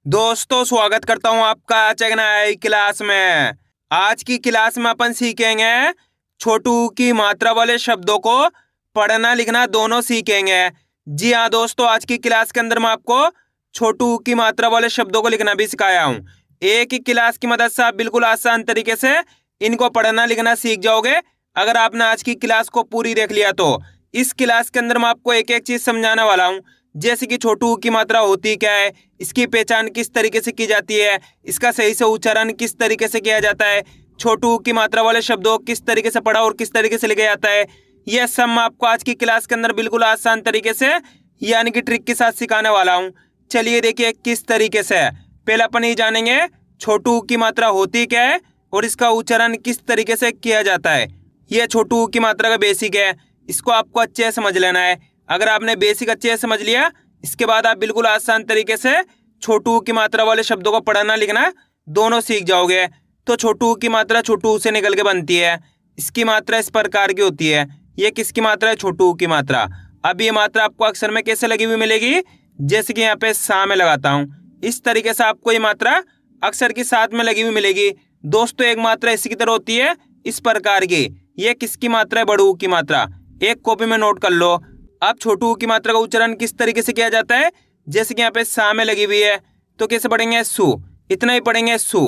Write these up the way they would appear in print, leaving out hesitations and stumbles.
दोस्तों स्वागत करता हूं आपका चेगनाई क्लास में। आज की क्लास में अपन सीखेंगे छोटू की मात्रा वाले शब्दों को पढ़ना लिखना दोनों सीखेंगे। जी हाँ दोस्तों, आज की क्लास के अंदर मैं आपको छोटू की मात्रा वाले शब्दों को लिखना भी सिखाया हूँ। एक ही क्लास की मदद से आप बिल्कुल आसान तरीके से इनको पढ़ना लिखना सीख जाओगे अगर आपने आज की क्लास को पूरी देख लिया तो। इस क्लास के अंदर मैं आपको एक एक चीज समझाने वाला हूँ, जैसे कि छोटू की मात्रा होती क्या है, इसकी पहचान किस तरीके से की जाती है, इसका सही से उच्चारण किस तरीके से किया जाता है, छोटू की मात्रा वाले शब्दों किस तरीके से पढ़ा और किस तरीके से लिखा जाता है, यह सब मैं आपको आज की क्लास के अंदर बिल्कुल आसान तरीके से यानी कि ट्रिक के साथ सिखाने वाला हूँ। चलिए देखिए किस तरीके से। पहले अपन ये जानेंगे छोटू की मात्रा होती क्या है और इसका उच्चारण किस तरीके से किया जाता है। यह छोटू की मात्रा का बेसिक है, इसको आपको अच्छे से समझ लेना है। अगर आपने बेसिक अच्छे से समझ लिया, इसके बाद आप बिल्कुल आसान तरीके से छोटू की मात्रा वाले शब्दों को पढ़ना लिखना दोनों सीख जाओगे। तो छोटू की मात्रा छोटू से निकल के बनती है। इसकी मात्रा इस प्रकार की होती है। ये किसकी मात्रा है? छोटू की मात्रा। अब ये मात्रा आपको अक्षर में कैसे लगी हुई मिलेगी? जैसे कि यहाँ पे सा में लगाता हूँ, इस तरीके से आपको ये मात्रा अक्षर के साथ में लगी हुई मिलेगी। दोस्तों एक मात्रा इसी की तरह होती है, इस प्रकार की। ये किसकी मात्रा है? बड़ू की मात्रा। एक कॉपी में नोट कर लो। अब छोटू की मात्रा का उच्चारण किस तरीके से किया जाता है? जैसे कि यहाँ पे सा में लगी हुई है, तो कैसे पढ़ेंगे? सु। इतना ही पढ़ेंगे, सु।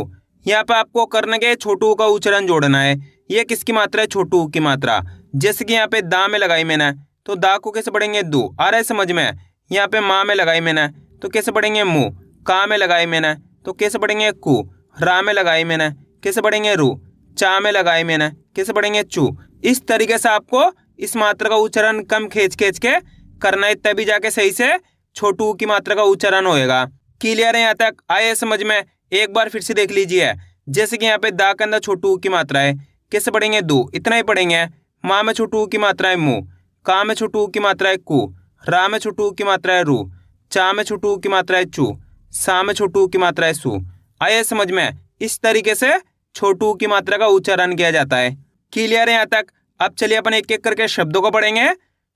यहाँ पे आपको करने के छोटू का उच्चारण जोड़ना है। ये किसकी मात्रा है? छोटू की मात्रा। जैसे कि यहाँ पे दा में लगाई मैंने, तो दा को कैसे पढ़ेंगे? दू। आ रहा है समझ में? यहाँ पे माँ में लगाई मैंने, तो कैसे पढ़ेंगे? मु। का में लगाई मैंने, तो कैसे पढ़ेंगे? कु। रा में लगाई मैंने, कैसे पढ़ेंगे? रू। चा में लगाई मैंने, कैसे पढ़ेंगे? चू। इस तरीके से आपको इस मात्रा का उच्चारण कम खींच खींच के करना है, तभी जाके सही से छोटू की मात्रा का उच्चारण होएगा। क्लियर है यहाँ तक? आए समझ में? एक बार फिर से देख लीजिए। जैसे कि यहाँ पे दा के अंदर छोटू की मात्रा है, कैसे पढ़ेंगे? दो। इतना ही पढ़ेंगे। माँ में छोटू की मात्रा है मु। का में छोटू की मात्रा है कु। रा में छोटू की मात्रा है रू। चा में छोटू की मात्रा है चू। सा में छोटू की मात्रा है सु। आए समझ में? इस तरीके से छोटू की मात्रा का उच्चारण किया जाता है। क्लियर है यहाँ तक? अब चलिए अपन एक एक करके शब्दों को पढ़ेंगे।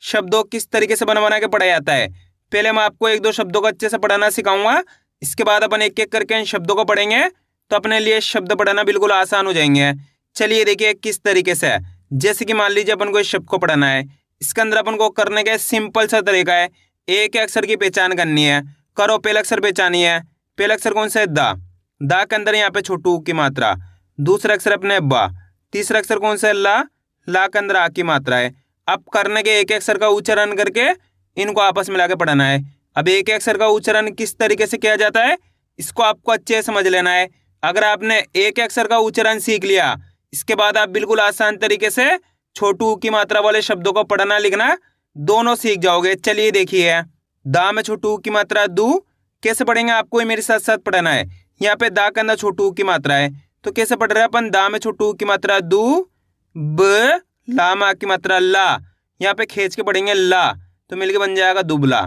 शब्दों किस तरीके से बना के पढ़ा जाता है। पहले मैं आपको एक दो शब्दों को अच्छे से पढ़ाना सिखाऊंगा, इसके बाद अपन एक एक करके इन शब्दों को पढ़ेंगे, तो अपने लिए शब्द पढ़ाना बिल्कुल आसान हो जाएंगे। चलिए देखिए किस तरीके से। जैसे कि मान लीजिए अपन को इस शब्द को पढ़ना है, इसके अंदर अपन को करने का सिंपल सा तरीका है। एक अक्षर की पहचान करनी है। करो, पहला अक्षर पहचानी है। पहला अक्षर कौन सा है? दा। दा के अंदर यहाँ पे छोटू की मात्रा। दूसरा अक्षर अपने बा। तीसरा अक्षर कौन सा है? ला। ला के अंदर आ की मात्रा है। अब करने के एक अक्षर का उच्चारण करके इनको आपस में लाके पढ़ना है। अब एक अक्षर का उच्चारण किस तरीके से किया जाता है, इसको आपको अच्छे से समझ लेना है। अगर आपने एक अक्षर का उच्चारण सीख लिया, इसके बाद आप बिल्कुल आसान तरीके से छोटू की मात्रा वाले शब्दों को पढ़ना लिखना दोनों सीख जाओगे। चलिए देखिए, दा में छोटू की मात्रा दू, कैसे पढ़ेंगे? आपको मेरे साथ साथ पढ़ना है। यहाँ पे दा के अंदर छोटू की मात्रा है, तो कैसे पढ़ रहे हैं अपन? दा में छोटू की मात्रा दू। ब। ला मा की मात्रा ला। यहाँ पे खींच के पढ़ेंगे ला, तो मिलके बन जाएगा दुबला।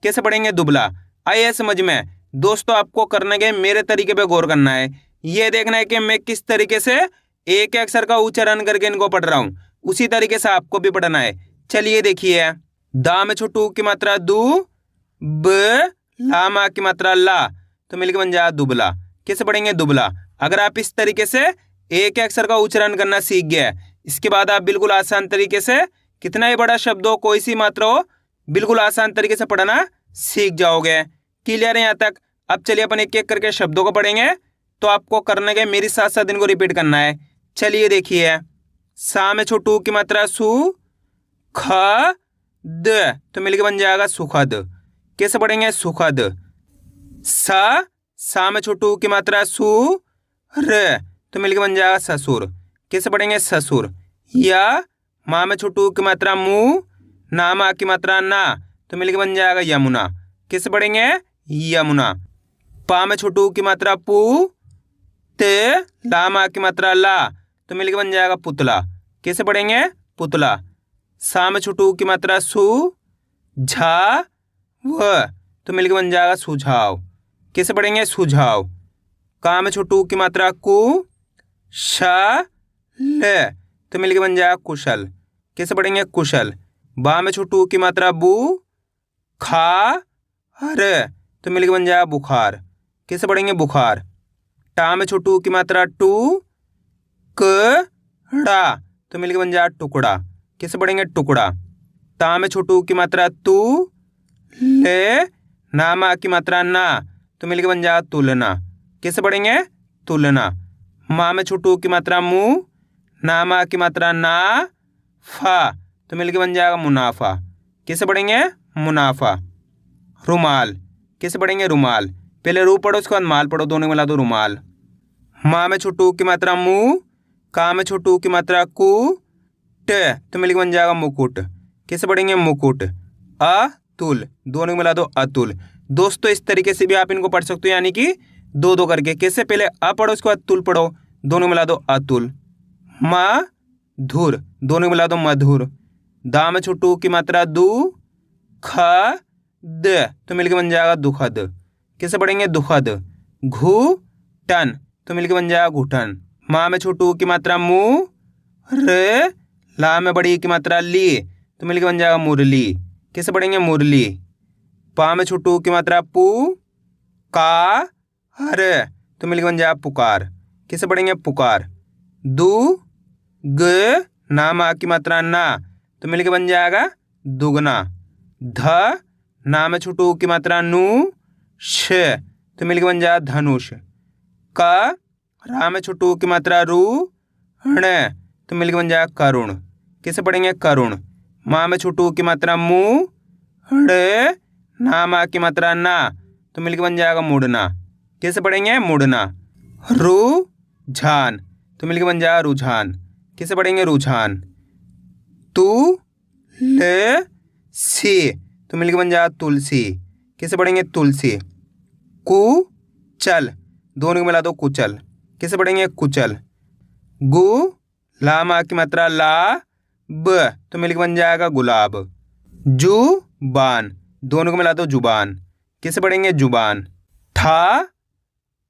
कैसे पढ़ेंगे? दुबला। आइए समझ में? दोस्तों आपको करने के मेरे तरीके पे गौर करना है। ये देखना है कि मैं किस तरीके से एक अक्षर का उच्चारण करके इनको पढ़ रहा हूँ, उसी तरीके से आपको भी पढ़ना है। चलिए देखिए, दा में छोटू की मात्रा दू। ब। ला मा की मात्रा ला, तो मिलके बन जाएगा दुबला। कैसे पढ़ेंगे? दुबला। अगर आप इस तरीके से एक अक्षर का उच्चारण करना सीख गए, इसके बाद आप बिल्कुल आसान तरीके से कितना ही बड़ा शब्द हो, कोई सी मात्रा हो, बिल्कुल आसान तरीके से पढ़ना सीख जाओगे। क्लियर है यहाँ तक? अब चलिए अपन एक एक करके शब्दों को पढ़ेंगे, तो आपको करने के मेरे साथ साथ इनको रिपीट करना है। चलिए देखिए, सा में छोटू की मात्रा सु। ख। द, तो मिलके बन जाएगा सुखद। कैसे पढ़ेंगे? सुखद। सा में छोटू की मात्रा सु। र, तो मिलके बन जाएगा ससुर। कैसे पढ़ेंगे? ससुर। या माँ में छोटू की मात्रा मु। ना मा की मात्रा ना, तो मिलके बन जाएगा यमुना। कैसे पढ़ेंगे? यमुना। पा में छोटू की मात्रा पू। ते। ला मा की मात्रा ला, तो मिलके बन जाएगा पुतला। कैसे पढ़ेंगे? पुतला। सा में छोटू की मात्रा सु। झा। व, तो मिलके बन जाएगा सुझाव। कैसे पढ़ेंगे? सुझाव। का में छोटू की मात्रा कु। शा। ल, तो मिलके बन जाएगा कुशल। कैसे पढ़ेंगे? कुशल। बा में छोटू की मात्रा बू। खा। र, तो मिलके बन जाएगा बुखार। कैसे पढ़ेंगे बुखार। टा में छोटू की मात्रा टू, कड़ा तो मिलके बन जाए टुकड़ा, कैसे पढ़ेंगे टुकड़ा। ता में छोटू की मात्रा तू, ले ना मा की मात्रा ना तो मिलके बन जाए तुलना, कैसे पढ़ेंगे तुलना। माँ में छोटू की मात्रा मुँह, ना मा की मात्रा ना, फा तो मिलके बन जाएगा मुनाफा, कैसे पढ़ेंगे मुनाफा। रुमाल, कैसे पढ़ेंगे रुमाल। पहले रू पढ़ो उसके बाद माल पढ़ो, दोनों मिला दो रुमाल। माँ में छोटू की मात्रा मुँह, का में छोटू की मात्रा कु, ट तो मिलके बन जाएगा मुकुट, कैसे पढ़ेंगे मुकुट। अतुल, दोनों मिला दो अतुल। दोस्तों इस तरीके से भी आप इनको पढ़ सकते हो, यानी कि दो दो करके। कैसे, पहले अ पढ़ो उसके बाद तुल पढ़ो, दोनों मिला दो अतुल। मधुर, दोनों मिला दो मधुर। दा में छोटू की मात्रा दू, ख द तो मिलके बन जाएगा दुखद, कैसे पढ़ेंगे दुखद। घुटन तो मिलके बन जाएगा घुटन। माँ में छोटू की मात्रा मु, र ला में बड़ी की मात्रा ली तो मिलके बन जाएगा मुरली, कैसे पढ़ेंगे मुरली। पा में छोटू की मात्रा पू, का हर तो मिलके बन जाएगा पुकार, कैसे पढ़ेंगे पुकार। दू ग ना मा की मात्रा ना तो मिलके बन जाएगा दुगना। ध ना में छोटू की मात्रा नू, श तो मिलके बन जाएगा धनुष। क रा में छोटू की मात्रा रू, ण तो मिलके बन जाएगा करुण, कैसे पढ़ेंगे करुण। माँ में छोटू की मात्रा मु, ड़ ना मा की मात्रा ना तो मिलके बन जाएगा मुड़ना, कैसे पढ़ेंगे मुड़ना। रुझान तो मिलके बन जाएगा रुझान, कैसे पढ़ेंगे रुझान। तू ले सी तो मिलके बन जाएगा तुलसी, कैसे पढ़ेंगे तुलसी। कुचल, दोनों को मिला दो कुचल, कैसे पढ़ेंगे कुचल। गु ला मा की मात्रा ला, ब तो मिलके बन जाएगा गुलाब। जुबान, दोनों को मिला दो जुबान, कैसे पढ़ेंगे जुबान। ठा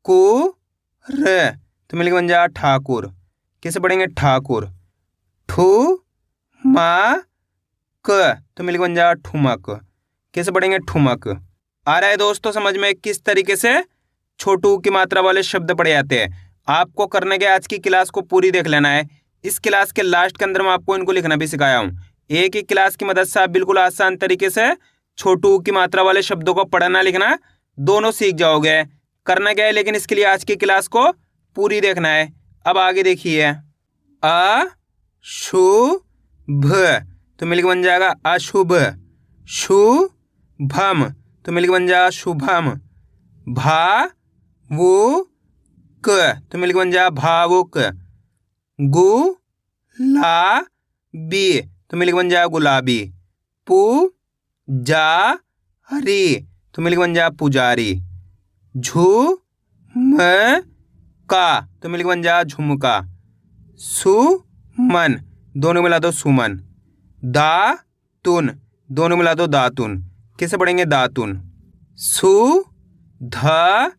को र तो मिलके बन जाएगा ठाकुर, कैसे पढ़ेंगे ठाकुर। ठू मा क तो मिलके बन जाएगा ठुमक, कैसे पढ़ेंगे ठुमक। आ रहा है दोस्तों समझ में किस तरीके से छोटू की मात्रा वाले शब्द पढ़े जाते हैं। आपको करने के आज की क्लास को पूरी देख लेना है। इस क्लास के लास्ट के अंदर मैं आपको इनको लिखना भी सिखाया हूँ। एक ही क्लास की मदद से आप बिल्कुल आसान तरीके से छोटू की मात्रा वाले शब्दों को पढ़ना लिखना दोनों सीख जाओगे। करना क्या है लेकिन इसके लिए आज की क्लास को पूरी देखना है। अब आगे देखिए, अशुभ तो मिलके बन जाएगा अशुभ। शुभम तो मिलके बन जाएगा शुभम। भावुक तो मिलके बन जाएगा भावुक। गुलाबी तो मिलके बन जाएगा गुलाबी। पुजारी तो मिलके बन जाएगा पुजारी। झुमका तो मिलके बन जाएगा झुमका। सुमन, दोनों मिला दो सुमन। दातुन, दोनों मिला दो दातुन, कैसे पढ़ेंगे दातुन। सुधर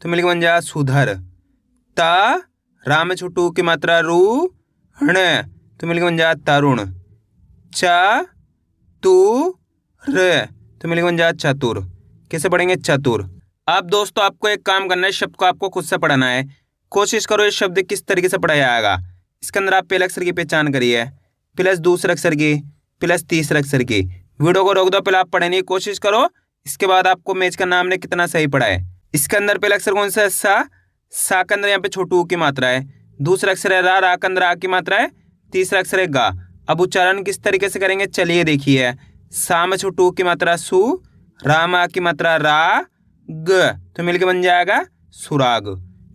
तो मिलके बन जाएगा सुधर। ता रा में छोटू की मात्रा रू, ण तो मिलके बन जाएगा तरुण। चतुर तो मिलके बन जाएगा चतुर, कैसे पढ़ेंगे चतुर। अब दोस्तों आपको एक काम करना है, शब्द को आपको खुद से पढ़ना है। कोशिश करो ये शब्द किस तरीके से पढ़ा जाएगा। इसके अंदर आप पहले अक्षर की पहचान करिए, प्लस दूसरे अक्षर की, प्लस तीसरे अक्षर की। वीडियो को रोक दो, पहले आप पढ़ने की कोशिश करो, इसके बाद आपको मैच का नाम ने कितना सही पढ़ा है। इसके अंदर पहला अक्षर कौन सा है, सा के अंदर यहाँ पे छोटू की मात्रा है। दूसरा अक्षर है रा के अंदर आ की मात्रा है। तीसरा अक्षर है गा। अब उच्चारण किस तरीके से करेंगे चलिए देखिए। सा में छोटू की मात्रा सु, रा में आ की मात्रा रा, ग तो मिलके बन जाएगा सुराग,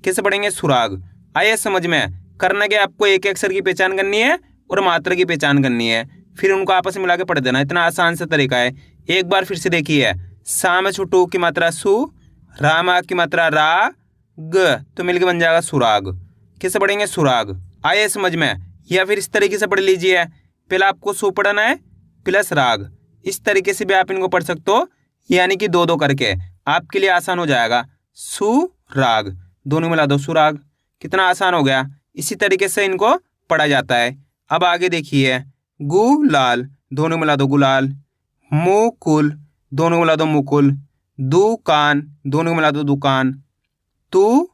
कैसे पढ़ेंगे सुराग। आइए समझ में। करना क्या, आपको एक अक्षर की पहचान करनी है और मात्रा की पहचान करनी है, फिर उनको आपस में मिला के पढ़ देना। इतना आसान सा तरीका है। एक बार फिर से देखिए, सा में छोटू की मात्रा सु, रा में आ की मात्रा रा, ग तो मिलके बन जाएगा सुराग, कैसे पढ़ेंगे सुराग। आइए समझ में। या फिर इस तरीके से पढ़ लीजिए, पहले आपको सु पढ़ना है प्लस राग। इस तरीके से भी आप इनको पढ़ सकते हो, यानी कि दो दो करके, आपके लिए आसान हो जाएगा। सुराग, दोनों मिला दो सुराग, कितना आसान हो गया। इसी तरीके से इनको पढ़ा जाता है। अब आगे देखिए, गुलाल, दोनों मिला दो गुलाल। मुकुल, दोनों मिला दो मुकुल। दुकान, दोनों को मिला दो दुकान। तू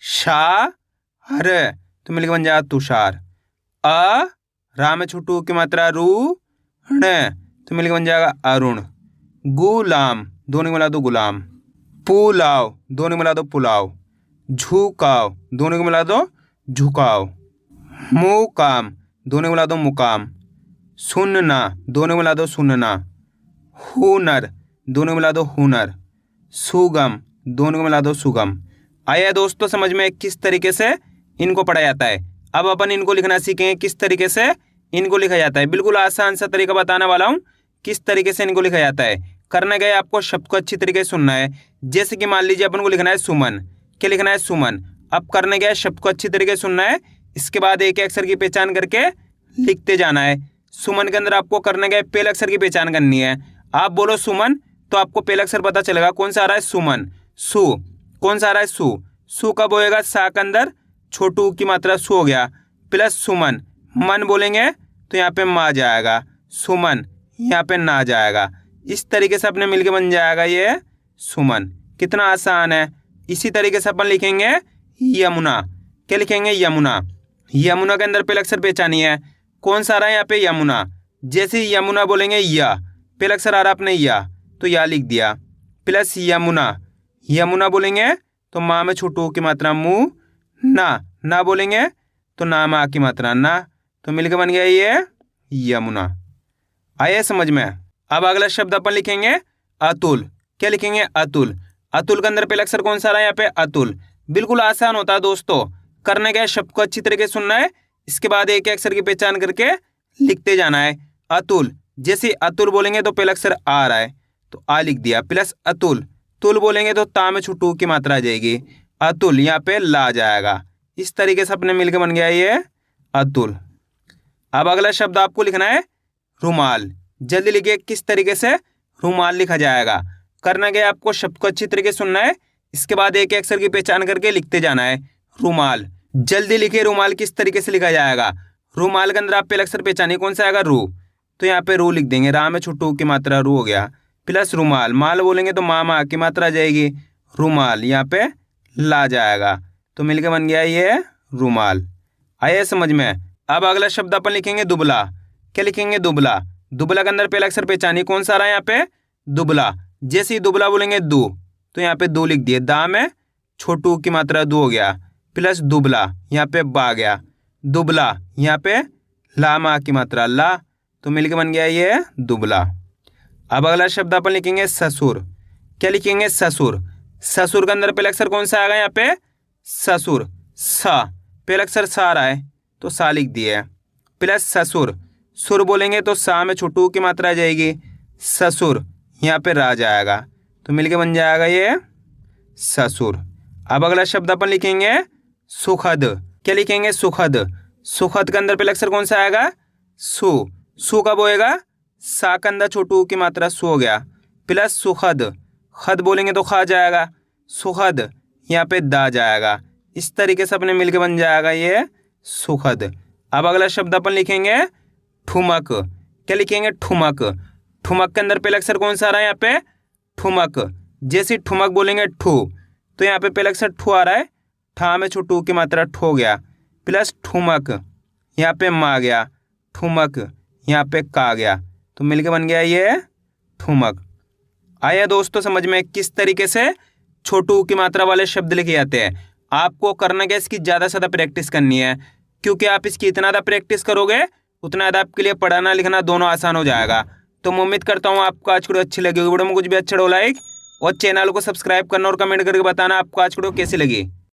शा हर, तो मिलकर बन जाएगा तुषार। अ रा में छोटू की मात्रा रू ण, तो मिलकर बन जाएगा अरुण। गुलाम, दोनों को मिला दो गुलाम। पुलाव, दोनों को मिला दो पुलाव। झुकाव, दोनों को मिला दो झुकाव। मुकाम, दोनों को मिला दो मुकाम। सुनना, दोनों को मिला दो सुनना। हुनर, दोनों को मिला दो हुनर। सुगम, दोनों को मिला दो सुगम। आया दोस्तों समझ में किस तरीके से इनको पढ़ा जाता है। अब अपन इनको लिखना सीखेंगे किस तरीके से इनको लिखा जाता है। बिल्कुल आसान सा तरीका बताने वाला हूँ किस तरीके से इनको लिखा जाता है। करने गए आपको शब्द को अच्छी तरीके से सुनना है। जैसे कि मान लीजिए अपन को लिखना है सुमन, क्या लिखना है सुमन। अब करने गए शब्द को अच्छी तरीके से सुनना है, इसके बाद एक अक्षर की पहचान करके लिखते जाना है। सुमन के अंदर आपको करने गए पहले अक्षर की पहचान करनी है। आप बोलो सुमन तो आपको पहला अक्षर पता चलेगा कौन सा आ रहा है सुमन। सु, कौन सा आ रहा है सु। सु कब होएगा, सा के अंदर छोटू की मात्रा सु हो गया प्लस सुमन। मन बोलेंगे तो यहाँ पे मा जाएगा, सुमन यहाँ पे ना जाएगा। इस तरीके से अपने मिलके बन जाएगा ये सुमन। कितना आसान है। इसी तरीके से अपन लिखेंगे यमुना, क्या लिखेंगे यमुना। यमुना के अंदर पहला अक्षर पहचानी है, कौन सा आ रहा है यहाँ पे यमुना। जैसे यमुना बोलेंगे या, पहला अक्षर आ रहा अपने या, तो या लिख दिया प्लस यमुना। यमुना बोलेंगे तो माँ में छोटू की मात्रा मुँह, ना बोलेंगे तो ना माँ की मात्रा ना, तो मिलकर बन गया ये यमुना। आइए समझ में। अब अगला शब्द अपन लिखेंगे अतुल, क्या लिखेंगे अतुल। अतुल के अंदर पहला अक्षर कौन सा आ रहा है यहाँ पे अतुल। बिल्कुल आसान होता है दोस्तों। करने गए शब्द को अच्छी तरीके से सुनना है, इसके बाद एक अक्षर की पहचान करके लिखते जाना है। अतुल, जैसे अतुल बोलेंगे तो पहला अक्षर आ रहा है तो आ लिख दिया प्लस अतुल। तुल बोलेंगे तो ता में छोटू की मात्रा आ जाएगी, अतुल यहाँ पे ला जाएगा। इस तरीके से अपने मिलकर बन गया ये अतुल। अब अगला शब्द आपको लिखना है रुमाल। जल्दी लिखिए किस तरीके से रुमाल लिखा जाएगा। करना गया आपको शब्द को अच्छी तरीके से सुनना है, इसके बाद एक अक्षर की पहचान करके लिखते जाना है। रुमाल, जल्दी लिखिए रुमाल किस तरीके से लिखा जाएगा। रुमाल के अंदर आप पहला अक्षर पहचानिए कौन सा आएगा रू, तो यहाँ पे रू लिख देंगे। रा में छोटू की मात्रा रू हो गया प्लस रुमाल। माल बोलेंगे तो माँ की मात्रा आ जाएगी, रुमाल यहाँ पे ला जाएगा, तो मिलकर बन गया ये रुमाल। आइए समझ में। अब अगला शब्द अपन लिखेंगे दुबला, क्या लिखेंगे दुबला। दुबला के अंदर पहला अक्षर पहचानिए कौन सा आ रहा है यहाँ पे दुबला। जैसे ही दुबला बोलेंगे दू, तो यहाँ पे दो लिख दिए। दा में छोटू की मात्रा दो हो गया प्लस दुबला, यहाँ पे बा गया। दुबला यहाँ पे ला माँ की मात्रा ला, तो मिलकर बन गया ये दुबला। अब अगला शब्द अपन लिखेंगे ससुर, क्या लिखेंगे ससुर। ससुर के अंदर पहला अक्षर कौन सा आएगा यहाँ पे ससुर। सा, पहला अक्षर सा आ रहा है तो सा लिख दिए प्लस ससुर। सुर बोलेंगे तो सा में छोटू की मात्रा आ जाएगी, ससुर यहाँ पे रा जाएगा, तो मिलके बन जाएगा ये ससुर। अब अगला शब्द अपन लिखेंगे सुखद, क्या लिखेंगे सुखद। सुखद के अंदर पहला अक्षर कौन सा आएगा सु। सु कब होएगा, सा के अंदर छोटू की मात्रा सु हो गया प्लस सुखद। खद बोलेंगे तो खा जाएगा, सुखद यहाँ पे दा जाएगा। इस तरीके से अपने मिलके बन जाएगा ये सुखद। अब अगला शब्द अपन लिखेंगे ठुमक, क्या लिखेंगे ठुमक। ठुमक के अंदर पहला अक्षर कौन सा आ रहा है यहाँ पे ठुमक। जैसे ठुमक बोलेंगे ठू, तो यहाँ पे पहला अक्षर ठू आ रहा है, ठा में छोटू की मात्रा ठो गया प्लस ठुमक, यहाँ पे मा गया, ठुमक यहाँ पे का गया, तो मिलके बन गया ये ठुमक। आया दोस्तों समझ में किस तरीके से छोटू की मात्रा वाले शब्द लिखे जाते हैं। आपको करना क्या, इसकी ज़्यादा से ज़्यादा प्रैक्टिस करनी है, क्योंकि आप इसकी इतना ज़्यादा प्रैक्टिस करोगे उतना ज़्यादा आपके लिए पढ़ना लिखना दोनों आसान हो जाएगा। तो मैं उम्मीद करता हूँ आपको आज की वीडियो अच्छी लगी होगी। वीडियो में कुछ भी अच्छा हो लाइक और चैनल को सब्सक्राइब करना और कमेंट करके बताना आपको आज की वीडियो कैसी लगी।